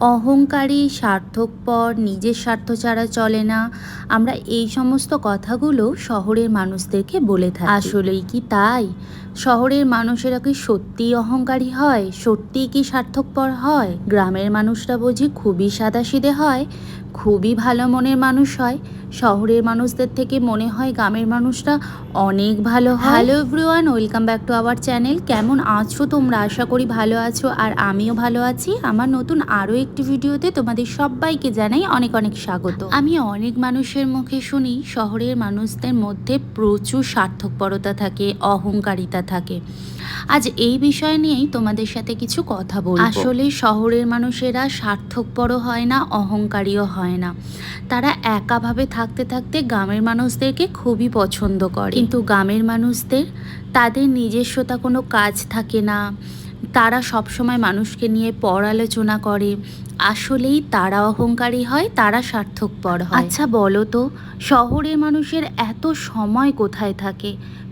অহংকারী, স্বার্থপর, নিজের স্বার্থ ছাড়া চলে না। আমরা এই সমস্ত কথাগুলো শহরের মানুষদেরকে বলে থাকি। আসলেই কি তাই? শহরের মানুষেরা কি সত্যিই অহংকারী হয়? সত্যিই কি স্বার্থপর হয়? গ্রামের মানুষরা বুঝি খুবই সাদাসিধে হয়, খুবই ভালো মনের মানুষ হয়? শহরের মানুষদের থেকে মনে হয় গ্রামের মানুষরা অনেক ভালো হয়। Hello everyone, welcome back to our channel. কেমন আছো তোমরা? আশা করি ভালো আছো, আর আমিও ভালো আছি। আমার নতুন আরও একটি ভিডিওতে তোমাদের সবাইকে জানাই অনেক অনেক স্বাগত। আমি অনেক মানুষের মুখে শুনি শহরের মানুষদের মধ্যে প্রচুর স্বার্থপরতা থাকে, অহংকারিতা থাকে। আজ এই বিষয় নিয়েই তোমাদের সাথে কিছু কথা বলবো। আসলে শহরের মানুষেরা স্বার্থপরও হয় না, অহংকারীও হয় না। তারা একাভাবে থাকতে থাকতে গ্রামের মানুষদেরকে খুবই পছন্দ করে, কিন্তু গ্রামের মানুষদের তাদের নিজস্বতা কোনো কাজ থাকে না। তারা সবসময় মানুষকে নিয়ে পরালোচনা করে। আসলেই তারা অহংকারী হয়, তারা স্বার্থপর হয়। আচ্ছা বলো তো, শহরের মানুষের এত সময় কোথায় থাকে?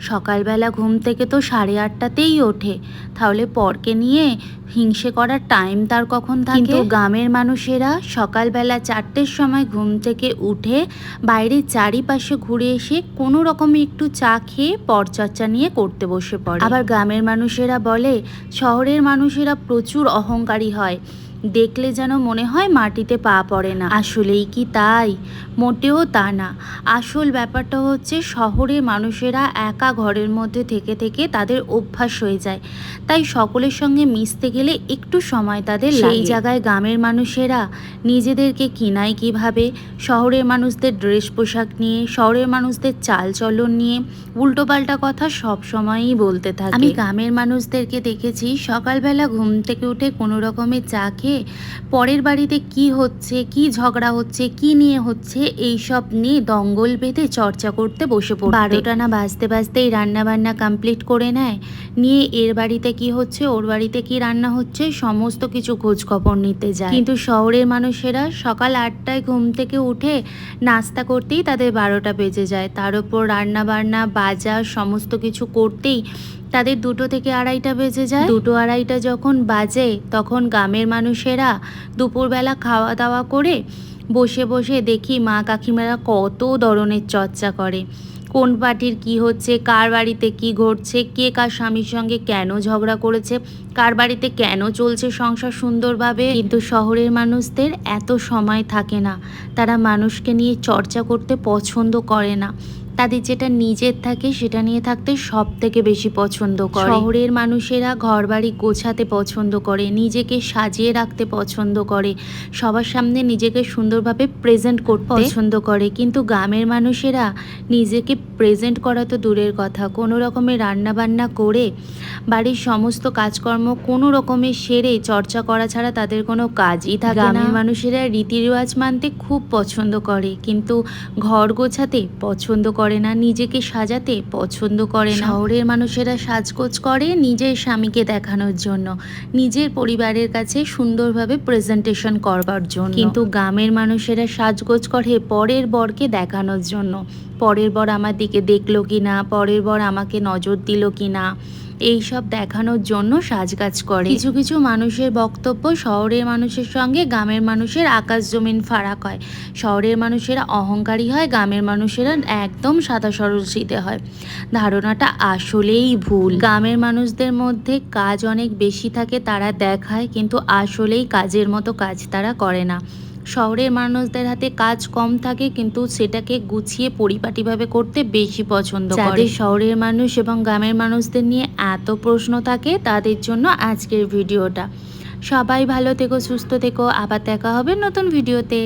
সকালবেলা ঘুম থেকে তো 8:30টাতেই ওঠে, তাহলে পরকে নিয়ে হিংসে করার টাইম তার কখন থাকে? কিন্তু গ্রামের মানুষেরা সকালবেলা 4টের সময় ঘুম থেকে উঠে বাইরের চারিপাশে ঘুরে এসে কোনো রকমে একটু চা খেয়ে পরচর্চা নিয়ে করতে বসে পড়ে। আবার গ্রামের মানুষেরা বলে শহরের মানুষেরা প্রচুর অহংকারী হয়, দেখলে যেন মনে হয় মাটিতে পা পড়ে না। আসলেই কি তাই? মোটেও তা না। আসল ব্যাপারটা হচ্ছে শহরের মানুষেরা একা ঘরের মধ্যে থেকে থেকে তাদের অভ্যাস হয়ে যায়, তাই সকলের সঙ্গে মিশতে গেলে একটু সময় তাদের লাগে। সেই জায়গায় গ্রামের মানুষেরা নিজেদেরকে কিনায় কিভাবে, শহরের মানুষদের ড্রেস পোশাক নিয়ে, শহরের মানুষদের চালচলন নিয়ে উল্টোপাল্টা কথা সব সময়ই বলতে থাকে। আমি গ্রামের মানুষদেরকে দেখেছি সকালবেলা ঘুম থেকে উঠে কোনো রকমের চা খেয়ে পরের বাড়িতে কি হচ্ছে, কি ঝগড়া হচ্ছে, কি নিয়ে হচ্ছে, এইসব নিয়ে দঙ্গল বেঁধে চর্চা করতে বসে পড়ে। 12টা না বাজতে বাজতেই রান্না বান্না কমপ্লিট করে নেয়, নিয়ে এর বাড়িতে কি হচ্ছে, ওর বাড়িতে কি রান্না হচ্ছে, সমস্ত কিছু খোঁজ খবর নিতে যায়। কিন্তু শহরের মানুষেরা সকাল 8টায় ঘুম থেকে উঠে নাস্তা করতেই তাদের 12টা বেজে যায়, তার উপর রান্না বান্না বাজার সমস্ত কিছু করতেই তাদের 2টো থেকে 2:30টা বেজে যায়। 2টো 2:30টা যখন বাজে তখন গ্রামের মানুষেরা দুপুরবেলা খাওয়া দাওয়া করে বসে বসে দেখি মা কাকিমারা কত ধরনের চর্চা করে। কোন পার্টির কি হচ্ছে, কার বাড়িতে কি ঘটছে, কে কার স্বামীর সঙ্গে কেন ঝগড়া করেছে, কার বাড়িতে কেন চলছে সংসার সুন্দরভাবে। কিন্তু শহরের মানুষদের এত সময় থাকে না, তারা মানুষকে নিয়ে চর্চা করতে পছন্দ করে না। তাদের যেটা নিজের থাকে সেটা নিয়ে থাকতে সব থেকে বেশি পছন্দ করে। শহরের মানুষেরা ঘরবাড়ি গোছাতে পছন্দ করে, নিজেকে সাজিয়ে রাখতে পছন্দ করে, সবার সামনে নিজেকে সুন্দরভাবে প্রেজেন্ট করতে পছন্দ করে। কিন্তু গ্রামের মানুষেরা নিজেকে প্রেজেন্ট করা তো দূরের কথা, কোনো রকমের রান্নাবান্না করে বাড়ির সমস্ত কাজকর্ম কোনো রকমের সেরে চর্চা করা ছাড়া তাদের কোনো কাজই থাকে না। গ্রামের মানুষেরা রীতিরেওয়াজ মানতে খুব পছন্দ করে, কিন্তু ঘর গোছাতে পছন্দ করে না, নিজেকে সাজাতে পছন্দ করে না। শহরের মানুষেরা সাজগোজ করে নিজের স্বামীকে দেখানোর জন্য, নিজের পরিবারের কাছে সুন্দরভাবে প্রেজেন্টেশন করবার জন্য, কিন্তু গ্রামের মানুষেরা সাজগোজ করে পরের বরকে দেখানোর জন্য। পরের বর আমার দিকে দেখলো কি না, পরের বর আমাকে নজর দিল কি না, এইসব দেখানোর জন্য সাজগাজ করে। কিছু কিছু মানুষের বক্তব্য শহরের মানুষের সঙ্গে গ্রামের মানুষের আকাশ জমিন ফারাক হয়। শহরের মানুষেরা অহংকারী হয়, গ্রামের মানুষেরা একদম সাদা সরল সিধে হয়। ধারণাটা আসলেই ভুল। গ্রামের মানুষদের মধ্যে কাজ অনেক বেশি থাকে, তারা দেখায়, কিন্তু আসলেই কাজের মতো কাজ তারা করে না। শহরের মানুষদের হাতে কাজ কম থাকে, কিন্তু সেটাকে গুছিয়ে পরিপাটিভাবে করতে বেশি পছন্দ করে। যাদের শহরের মানুষ এবং গ্রামের মানুষদের নিয়ে এত প্রশ্ন থাকে তাদের জন্য আজকের ভিডিওটা। সবাই ভালো থেকো, সুস্থ থেকো, আবার দেখা হবে নতুন ভিডিওতে।